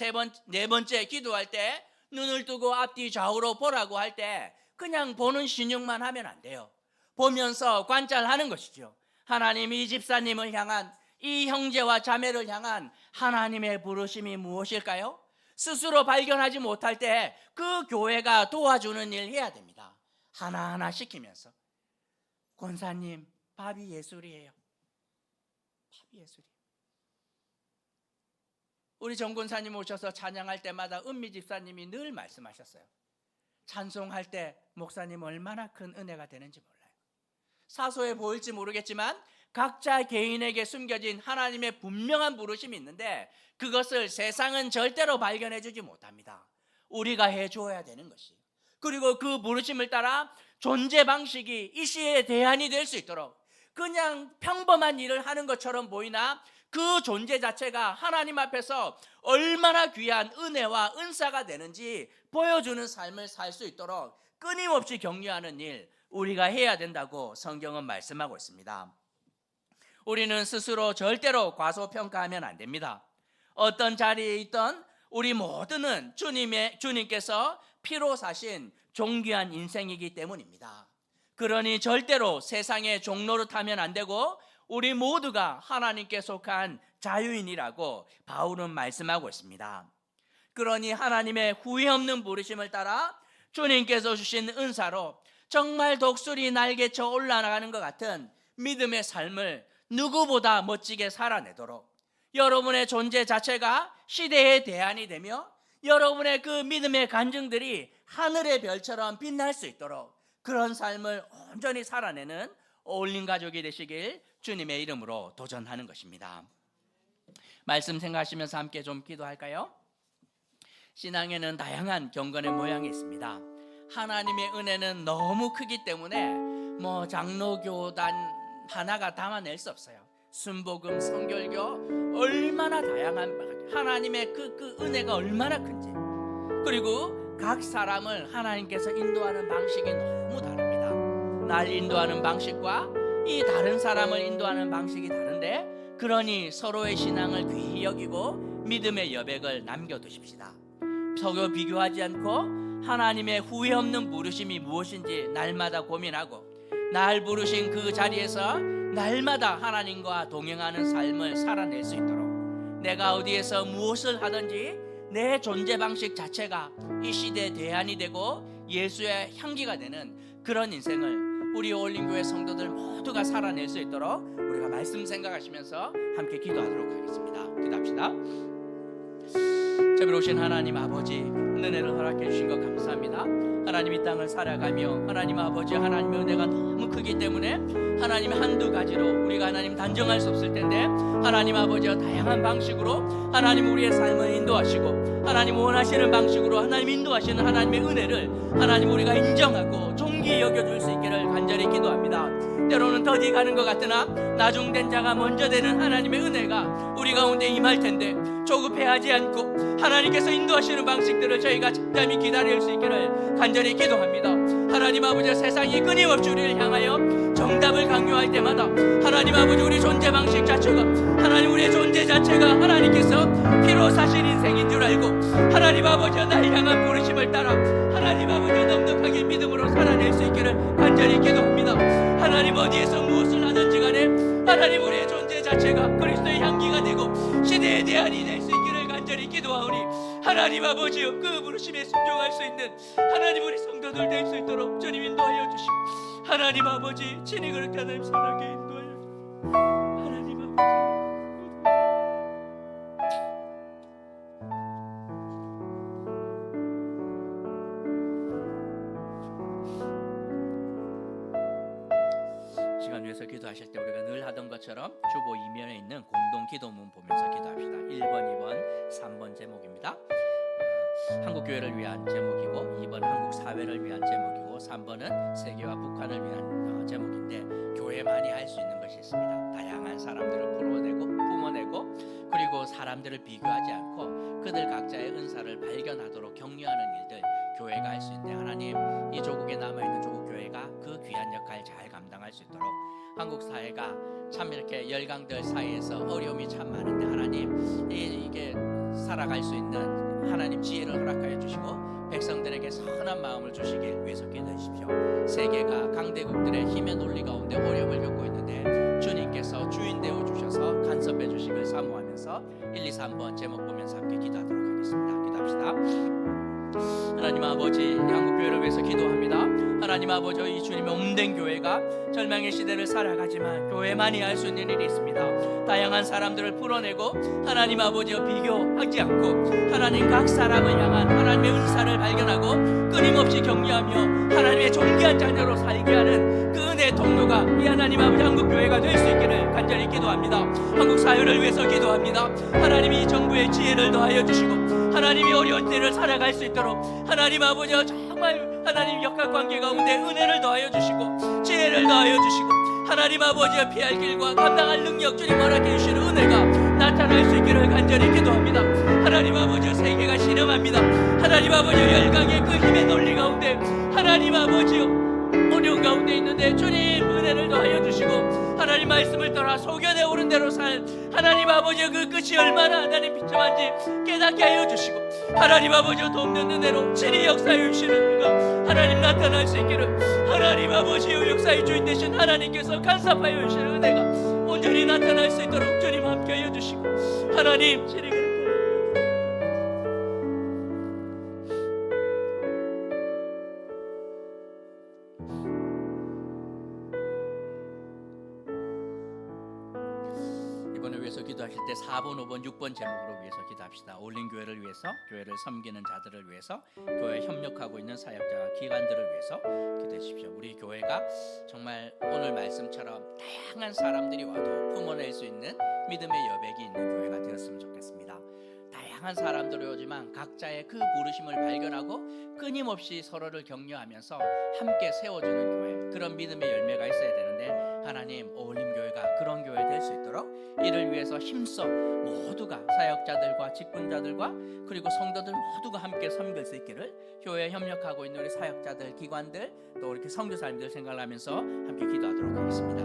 네 번째 기도할 때 눈을 뜨고 앞뒤 좌우로 보라고 할 때 그냥 보는 신용만 하면 안 돼요. 보면서 관찰하는 것이죠. 하나님, 이 집사님을 향한, 이 형제와 자매를 향한 하나님의 부르심이 무엇일까요? 스스로 발견하지 못할 때 그 교회가 도와주는 일 해야 됩니다. 하나하나 시키면서. 권사님, 밥이 예술이에요. 밥이 예술이에요. 우리 정 권사님 오셔서 찬양할 때마다 은미 집사님이 늘 말씀하셨어요. 찬송할 때 목사님 얼마나 큰 은혜가 되는지 몰라요. 사소해 보일지 모르겠지만 각자 개인에게 숨겨진 하나님의 분명한 부르심이 있는데 그것을 세상은 절대로 발견해 주지 못합니다. 우리가 해줘야 되는 것이. 그리고 그 부르심을 따라 존재 방식이 이 시대의 대안이 될 수 있도록, 그냥 평범한 일을 하는 것처럼 보이나 그 존재 자체가 하나님 앞에서 얼마나 귀한 은혜와 은사가 되는지 보여주는 삶을 살 수 있도록 끊임없이 격려하는 일, 우리가 해야 된다고 성경은 말씀하고 있습니다. 우리는 스스로 절대로 과소평가하면 안 됩니다. 어떤 자리에 있던 우리 모두는 주님께서 피로 사신 존귀한 인생이기 때문입니다. 그러니 절대로 세상의 종노릇하면 안 되고 우리 모두가 하나님께 속한 자유인이라고 바울은 말씀하고 있습니다. 그러니 하나님의 후회 없는 부르심을 따라 주님께서 주신 은사로 정말 독수리 날개쳐 올라가는 것 같은 믿음의 삶을 누구보다 멋지게 살아내도록 여러분의 존재 자체가 시대의 대안이 되며 여러분의 그 믿음의 간증들이 하늘의 별처럼 빛날 수 있도록 그런 삶을 온전히 살아내는 어울린 가족이 되시길 주님의 이름으로 도전하는 것입니다. 말씀 생각하시면서 함께 좀 기도할까요? 신앙에는 다양한 경건의 모양이 있습니다. 하나님의 은혜는 너무 크기 때문에 장로교단 하나가 담아낼 수 없어요. 순복음, 성결교 얼마나 다양한 하나님의 그 은혜가 얼마나 큰지, 그리고 각 사람을 하나님께서 인도하는 방식이 너무 다릅니다. 날 인도하는 방식과 이 다른 사람을 인도하는 방식이 다른데, 그러니 서로의 신앙을 귀히 여기고 믿음의 여백을 남겨두십시다. 서로 비교하지 않고 하나님의 후회 없는 부르심이 무엇인지 날마다 고민하고 날 부르신 그 자리에서 날마다 하나님과 동행하는 삶을 살아낼 수 있도록, 내가 어디에서 무엇을 하든지 내 존재 방식 자체가 이 시대의 대안이 되고 예수의 향기가 되는 그런 인생을 우리 어울림교회 성도들 모두가 살아낼 수 있도록 우리가 말씀 생각하시면서 함께 기도하도록 하겠습니다. 기도합시다. 자비로우신 하나님 아버지, 은혜를 허락해 주신 것 감사합니다. 하나님 이 땅을 살아가며 하나님 아버지, 하나님의 은혜가 너무 크기 때문에 하나님 한두 가지로 우리가 하나님 단정할 수 없을 텐데, 하나님 아버지와 다양한 방식으로 하나님 우리의 삶을 인도하시고 하나님 원하시는 방식으로 하나님 인도하시는 하나님의 은혜를 하나님 우리가 인정하고 존귀히 여겨줄 수 있기를 간절히 기도합니다. 때로는 더디 가는 것 같으나 나중된 자가 먼저 되는 하나님의 은혜가 우리 가운데 임할 텐데, 조급해하지 않고 하나님께서 인도하시는 방식들을 저희가 잠잠히 기다릴 수 있기를 간절히 기도합니다. 하나님 아버지, 세상이 끊임없이 우리를 향하여 정답을 강요할 때마다 하나님 아버지, 우리 존재 방식 자체가 하나님 우리의 존재 자체가 하나님께서 피로 사신 인생인 줄 알고 하나님 아버지와 나를 향한 부르심을 따라 하나님 아버지 넉넉하게 믿음으로 살아낼 수 있기를 간절히 기도합니다. 하나님 어디에서 무엇을 하든지 간에 하나님 우리의 존재 자체가 그리스도의 향기가 되고 시대의 대안이 될 수 있기를 간절히 기도하오니, 하나님 아버지여 그 부르심에 순종할 수 있는 하나님 우리 성도들 될 수 있도록 주님 인도하여 주시고, 하나님 아버지 친히 그렇게 하나님 선하게 인도하여 주시고, 하나님 아버지 시간 위해서 기도하실 때 우리가 늘 하던 것처럼 주보 이면에 있는 공동 기도문 보면서 기도합시다. 1번, 2번, 3번 제목입니다. 한국 교회를 위한 제목이고, 2번 한국 사회를 위한 제목이고, 3번은 세계와 북한을 위한 제목인데, 교회만이 할 수 있는 것이 있습니다. 다양한 사람들을 풀어내고 뿜어내고, 그리고 사람들을 비교하지 않고 그들 각자의 은사를 발견하도록 격려하는 일들 교회가 할 수 있는데, 하나님 이 조국에 남아있는 조국 교회가 그 귀한 역할 잘 감당할 수 있도록, 한국 사회가 참 이렇게 열강들 사이에서 어려움이 참 많은데 하나님 이게 살아갈 수 있는 하나님 지혜를 허락하여 주시고 백성들에게 선한 마음을 주시길 위해서 기도해 주십시오. 세계가 강대국들의 힘의 논리 가운데 어려움을 겪고 있는데 주님께서 주인 되어 주셔서 간섭해 주시길 사모하면서 1, 2, 3번 제목 보면서 함께 기도하도록 하겠습니다. 기도합시다. 하나님 아버지, 한국교회를 위해서 기도합니다. 하나님 아버지, 이 주님의 몸된 교회가 절망의 시대를 살아가지만 교회만이 할 수 있는 일이 있습니다. 다양한 사람들을 풀어내고 하나님 아버지와 비교하지 않고 하나님 각 사람을 향한 하나님의 은사를 발견하고 끊임없이 격려하며 하나님의 존귀한 자녀로 살게 하는 그 은혜의 통로가 이 하나님 아버지 한국교회가 될 수 있기를 간절히 기도합니다. 한국 사회를 위해서 기도합니다. 하나님이 이 정부의 지혜를 더하여 주시고 하나님이 어려운 때를 살아갈 수 있도록 하나님 아버지와 정말 하나님 역학관계 가운데 은혜를 더하여 주시고 지혜를 더하여 주시고 하나님 아버지와 피할 길과 감당할 능력 주님 허락해 주시는 은혜가 나타날 수 있기를 간절히 기도합니다. 하나님 아버지와 세계가 신음합니다. 하나님 아버지와 열강의 그 힘의 논리 가운데 하나님 아버지와 어려운 가운데 있는데 주님 은혜를 더하여 주시고 하나님 말씀을 따라 소견에 오른 대로 살 하나님 아버지 그 끝이 얼마나 하나님 비참한지 깨닫게 하여 주시고 하나님 아버지 돕는 은혜로 친히 역사해 주시는 것 하나님 나타날 수 있기를 하나님 아버지의 역사의 주인 되신 하나님께서 간섭하여 주시는 은혜가 온전히 나타날 수 있도록 주님 함께 하여 주시고 하나님 친히 그렇게 이번을 위해서 기도하실 때 4번, 5번, 6번 제목으로 위해서 기도합시다. 올림교회를 위해서, 교회를 섬기는 자들을 위해서, 교회에 협력하고 있는 사역자와 기관들을 위해서 기도해 주십시오. 우리 교회가 정말 오늘 말씀처럼 다양한 사람들이 와도 품어낼 수 있는 믿음의 여백이 있는 교회가 되었으면 좋겠습니다. 다양한 사람들이 오지만 각자의 그 부르심을 발견하고 끊임없이 서로를 격려하면서 함께 세워주는 교회, 그런 믿음의 열매가 있어야 되는데 하나님 올림교회가 그런 교회 될 수 있도록 이를 위해서 힘써 모두가 사역자들과 직분자들과 그리고 성도들 모두가 함께 섬길 수 있기를 교회에 협력하고 있는 우리 사역자들, 기관들 또 이렇게 선교사님들 생각하면서 함께 기도하도록 하겠습니다.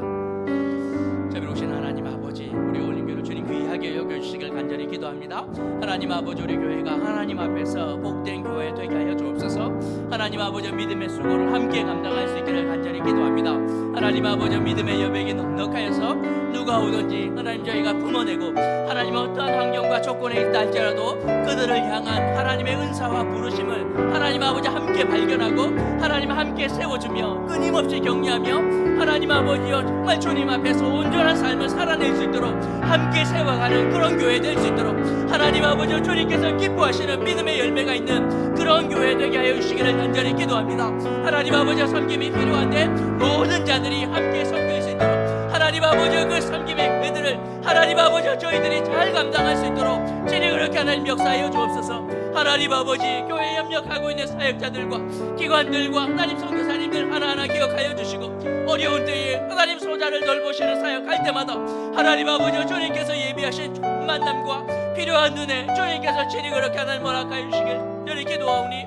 자비로우신 하나님 아버지, 우리 올림교회를 주님 귀하게 여겨주시길 간절히 기도합니다. 하나님 아버지, 우리 교회가 하나님 앞에서 복된 교회 되게 하여 주옵소서. 하나님 아버지, 믿음의 수고를 함께 감당할 수 있기를 간절히 기도합니다. 하나님 아버지, 믿음의 여백이 넉넉하여서 누가 오든지 하나님 저희가 품어내고 하나님 어떠한 환경과 조건에 있다 할지라도 그들을 향한 하나님의 은사와 부르심을 하나님 아버지 함께 발견하고 하나님 함께 세워주며 끊임없이 격려하며 하나님 아버지여 정말 주님 앞에서 온전한 삶을 살아낼 수 있도록 함께 세워가는 그런 교회 될 수 있도록 하나님 아버지여 주님께서 기뻐하시는 믿음의 열매가 있는 그런 교회 되게 하여 주시기를 간절히 기도합니다. 하나님 아버지여 섬김이 필요한데 모든 자들이 함께 섬길 수 있도록 하나님 아버지여 그 섬김의 의들을 하나님 아버지여 저희들이 잘 감당할 수 있도록 진히 그렇게 하나님 역사하여 주옵소서. 하나님 아버지, 교회에 협력하고 있는 사역자들과 기관들과 하나님 선교사님들 하나하나 기억하여 주시고 어려운 때에 하나님 소자를 돌보시는 사역할 때마다 하나님 아버지 주님께서 예비하신 좋은 만남과 필요한 은혜 주님께서 친히 그렇게 하나님 허락하여 주시길 저리 기도하오니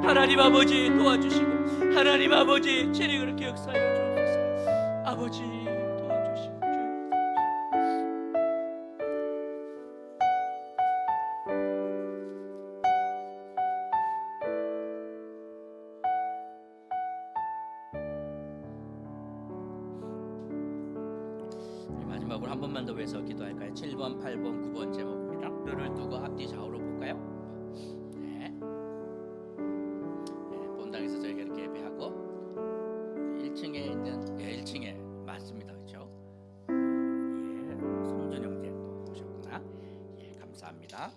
하나님 아버지 도와주시고 하나님 아버지 친히 그렇게 역사하여 주옵소서. 아버지 도와주시고 마지막으로 한 번만 더 외서 기도할까요? 7번, 8번, 9번 제목입니다. 를 두고 앞뒤 좌우로 볼까요? 네. 본당에서 저희가 이렇게 예배하고 1층에 있는 1층에 맞습니다, 그렇죠? 성준 형제 또 오셨구나. 감사합니다.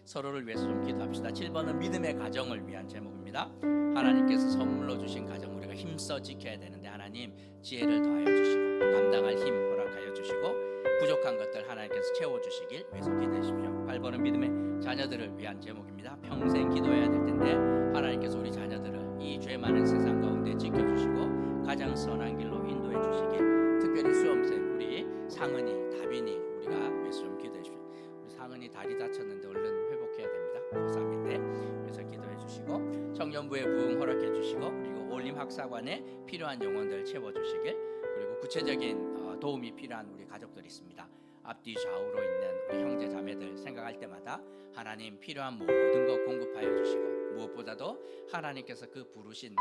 서로를 위해서 좀 기도합시다. 7번은 믿음의 가정을 위한 제목입니다. 하나님께서 선물로 주신 가정 우리가 힘써 지켜야 되는데 하나님 지혜를 더하여 주시고 감당할 힘 허락하여 주시고 부족한 것들 하나님께서 채워주시길 위해서 기도해 주십시오. 8번은 믿음의 자녀들을 위한 제목입니다. 평생 기도해야 될 텐데 하나님께서 우리 자녀들을 이 죄 많은 세상 가운데 지켜주시고 가장 선한 길로 인도해 주시길 특별히 수험생 우리 상은이, 다빈이 우리가 위해서 좀 기도해 주십시오. 우리 상은이 다리 다쳤는데 얼른 회복해야 됩니다. 고3인데 그래서 기도해 주시고 청년부의 부흥 허락해 주시고 그리고 올림학사관에 필요한 영혼들 채워주시길 그리고 구체적인 도움이 필요한 우리 가족들이 있습니다. 앞뒤 좌우로 있는 우리 형제 자매들 생각할 때마다 하나님 필요한 모든 것 공급하여 주시고 무엇보다도 하나님께서 그 부르심에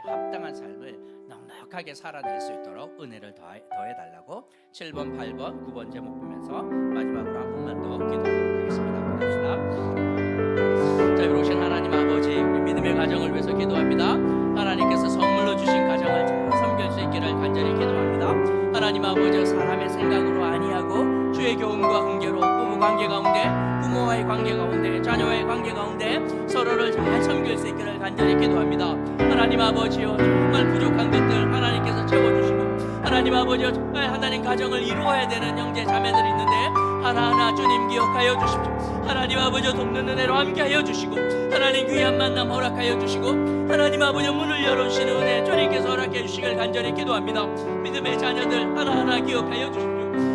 합당한 삶을 넉넉하게 살아낼 수 있도록 은혜를 더해달라고 7번, 8번, 9번 제목 보면서 마지막으로 한 번만 더 기도하도록 하겠습니다. 기도합시다. 자비로우신 하나님 아버지, 우리 믿음의 가정을 위해서 기도합니다. 하나님께서 선물로 주신 가정을 잘 섬길 수 있기를 간절히 기도합니다. 하나님 아버지, 사람의 생각으로 아니하고 주의 교훈과 훈계로 부부 관계 가운데, 부모와의 관계 가운데, 자녀와의 관계 가운데 서로를 잘 섬길 수 있기를 간절히 기도합니다. 하나님 아버지요, 정말 부족한 것들 하나님께서 채워주시고 하나님 아버지요, 정말 하나님 가정을 이루어야 되는 형제 자매들이 있는데 하나하나 주님 기억하여 주십시오. 하나님 아버지 돕는 은혜로 함께하여 주시고 하나님 귀한 만남 허락하여 주시고 하나님 아버지 문을 열어주시는 은혜 주님께서 허락해 주시길 간절히 기도합니다. 믿음의 자녀들 하나하나 기억하여 주십시오.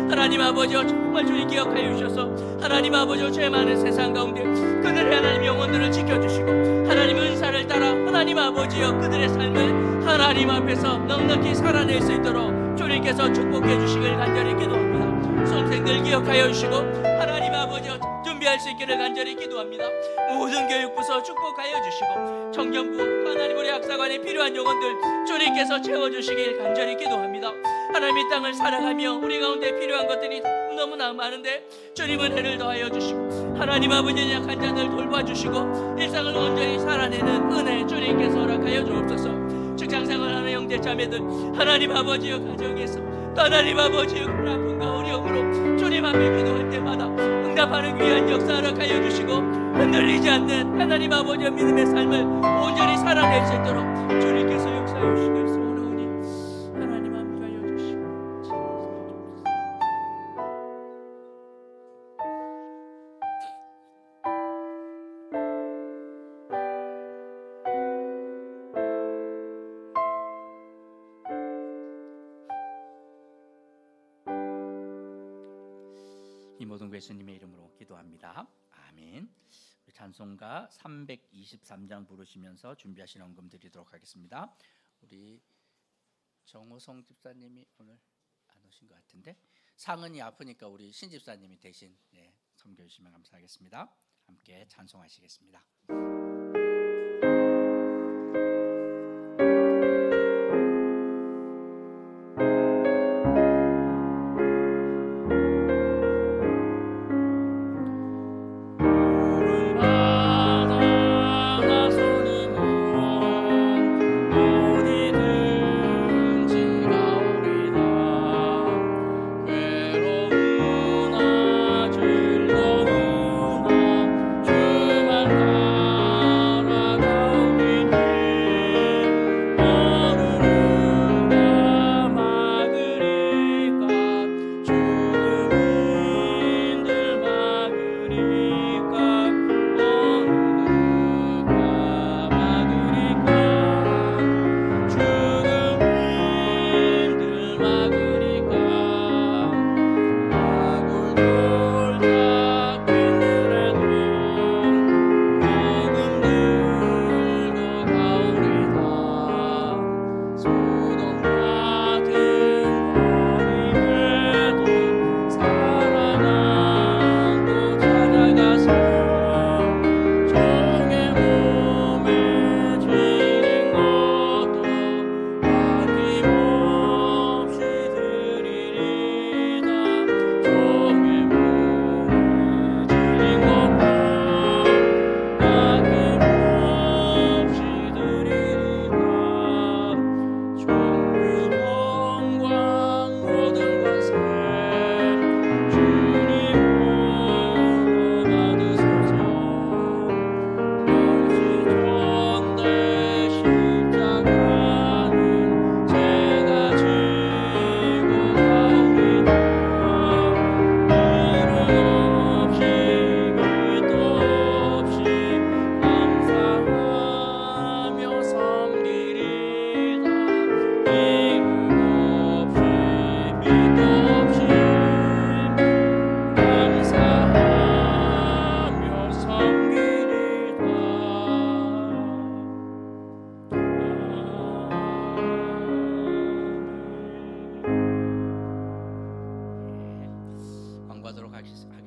하나님 아버지여, 정말 주님 기억하여 주셔서 하나님 아버지여, 죄 많은 세상 가운데 그들의 하나님 영혼들을 지켜주시고 하나님 은사를 따라 하나님 아버지여, 그들의 삶을 하나님 앞에서 넉넉히 살아낼 수 있도록 주님께서 축복해 주시길 간절히 기도합니다. 수험생들 기억하여 주시고 하나님 아버지 준비할 수 있기를 간절히 기도합니다. 모든 교육부서 축복하여 주시고 청정부 또 하나님 우리 학사관에 필요한 요원들 주님께서 채워주시길 간절히 기도합니다. 하나님 이 땅을 살아가며 우리 가운데 필요한 것들이 너무나 많은데 주님 은혜를 더하여 주시고 하나님 아버지 약한 자들 돌봐주시고 일상을 온전히 살아내는 은혜 주님께서 허락하여 주옵소서. 직장생활하는 형제 자매들 하나님 아버지여 가정에서 또 하나님 아버지여 그 아픔과 어려움으로 주님 앞에 기도할 때마다 응답하는 귀한 역사 허락하여 주시고 흔들리지 않는 하나님 아버지의 믿음의 삶을 온전히 살아낼 수 있도록 주님께서 역사해 주시길 소원하오니 하나님 함께하여 주시고 이 모든 예수님의 이름으로 기도합니다. 아멘. 우리 찬송가 323장 부르시면서 준비하신 헌금 드리도록 하겠습니다. 우리 정호성 집사님이 오늘 안 오신 것 같은데 상은이 아프니까 우리 신 집사님이 대신 섬겨 주시면 감사하겠습니다. 함께 찬송하시겠습니다.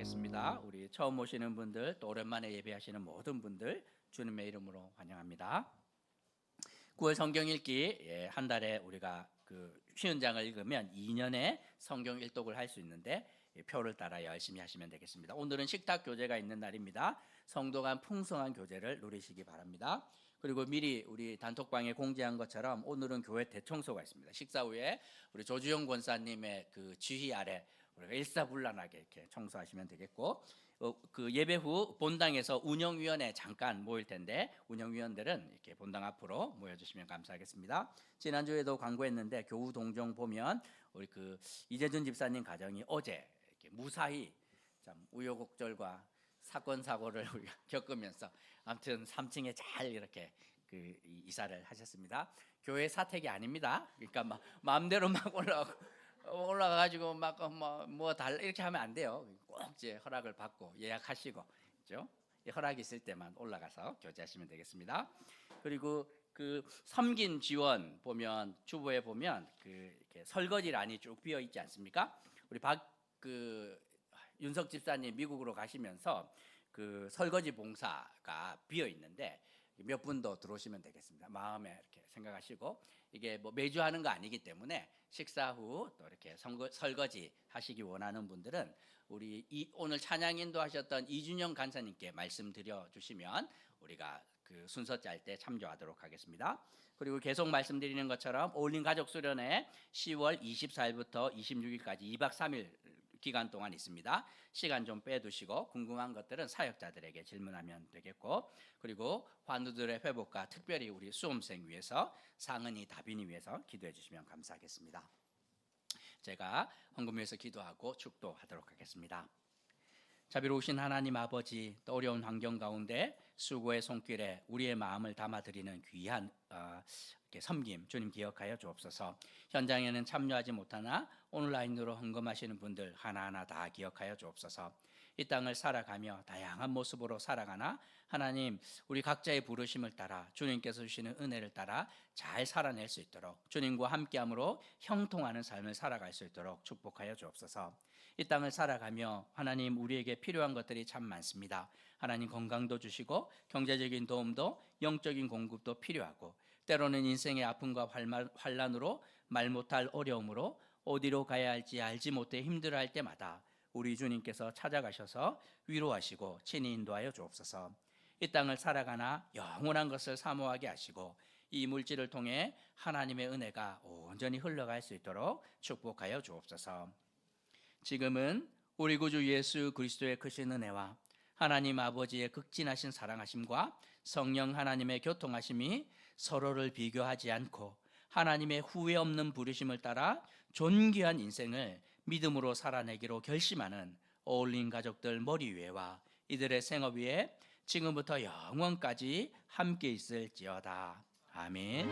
하겠습니다. 우리 처음 오시는 분들 또 오랜만에 예배하시는 모든 분들 주님의 이름으로 환영합니다. 9월 성경 읽기 한 달에 우리가 그 쉬운 장을 읽으면 2년에 성경 일독을 할 수 있는데 표를 따라 열심히 하시면 되겠습니다. 오늘은 식탁 교제가 있는 날입니다. 성도 간 풍성한 교제를 누리시기 바랍니다. 그리고 미리 우리 단톡방에 공지한 것처럼 오늘은 교회 대청소가 있습니다. 식사 후에 우리 조주영 권사님의 그 지휘 아래 우리가 일사불란하게 이렇게 청소하시면 되겠고, 그 예배 후 본당에서 운영위원회 잠깐 모일 텐데 운영위원들은 이렇게 본당 앞으로 모여주시면 감사하겠습니다. 지난주에도 광고했는데 교우 동정 보면 우리 그 이재준 집사님 가정이 어제 이렇게 무사히 참 우여곡절과 사건 사고를 우리가 겪으면서 아무튼 3층에 잘 이렇게 그 이사를 하셨습니다. 교회 사택이 아닙니다. 그러니까 마음대로 막 올라가가지고 막 뭐 달 이렇게 하면 안 돼요. 꼭 이제 허락을 받고 예약하시고, 그렇죠? 허락이 있을 때만 올라가서 교제하시면 되겠습니다. 그리고 그 섬긴 지원 보면 주보에 보면 그 이렇게 설거지란이 쭉 비어 있지 않습니까? 우리 박 그 윤석 집사님 미국으로 가시면서 그 설거지 봉사가 비어 있는데 몇 분 더 들어오시면 되겠습니다. 마음에 이렇게 생각하시고, 이게 뭐 매주 하는 거 아니기 때문에 식사 후 또 이렇게 설거지 하시기 원하는 분들은 우리 오늘 찬양 인도하셨던 이준영 간사님께 말씀드려 주시면 우리가 그 순서 짤 때 참조하도록 하겠습니다. 그리고 계속 말씀드리는 것처럼 어울린 가족 수련회 10월 24일부터 26일까지 2박 3일 기간 동안 있습니다. 시간 좀 빼두시고 궁금한 것들은 사역자들에게 질문하면 되겠고, 그리고 환우들의 회복과 특별히 우리 수험생 위해서 상은이 다빈이 위해서 기도해 주시면 감사하겠습니다. 제가 헌금 위해서 기도하고 축도하도록 하겠습니다. 자비로우신 하나님 아버지, 또 어려운 환경 가운데 수고의 손길에 우리의 마음을 담아드리는 귀한 이렇게 섬김 주님 기억하여 주옵소서. 현장에는 참여하지 못하나 온라인으로 헌금하시는 분들 하나하나 다 기억하여 주옵소서. 이 땅을 살아가며 다양한 모습으로 살아가나 하나님, 우리 각자의 부르심을 따라 주님께서 주시는 은혜를 따라 잘 살아낼 수 있도록 주님과 함께함으로 형통하는 삶을 살아갈 수 있도록 축복하여 주옵소서. 이 땅을 살아가며 하나님, 우리에게 필요한 것들이 참 많습니다. 하나님, 건강도 주시고 경제적인 도움도 영적인 공급도 필요하고, 때로는 인생의 아픔과 환란으로 말 못할 어려움으로 어디로 가야 할지 알지 못해 힘들어할 때마다 우리 주님께서 찾아가셔서 위로하시고 친히 인도하여 주옵소서. 이 땅을 살아가나 영원한 것을 사모하게 하시고 이 물질을 통해 하나님의 은혜가 온전히 흘러갈 수 있도록 축복하여 주옵소서. 지금은 우리 구주 예수 그리스도의 크신 은혜와 하나님 아버지의 극진하신 사랑하심과 성령 하나님의 교통하심이 서로를 비교하지 않고 하나님의 후회 없는 부르심을 따라 존귀한 인생을 믿음으로 살아내기로 결심하는 어울린 가족들 머리 위에와 이들의 생업 위에 지금부터 영원까지 함께 있을지어다. 아멘.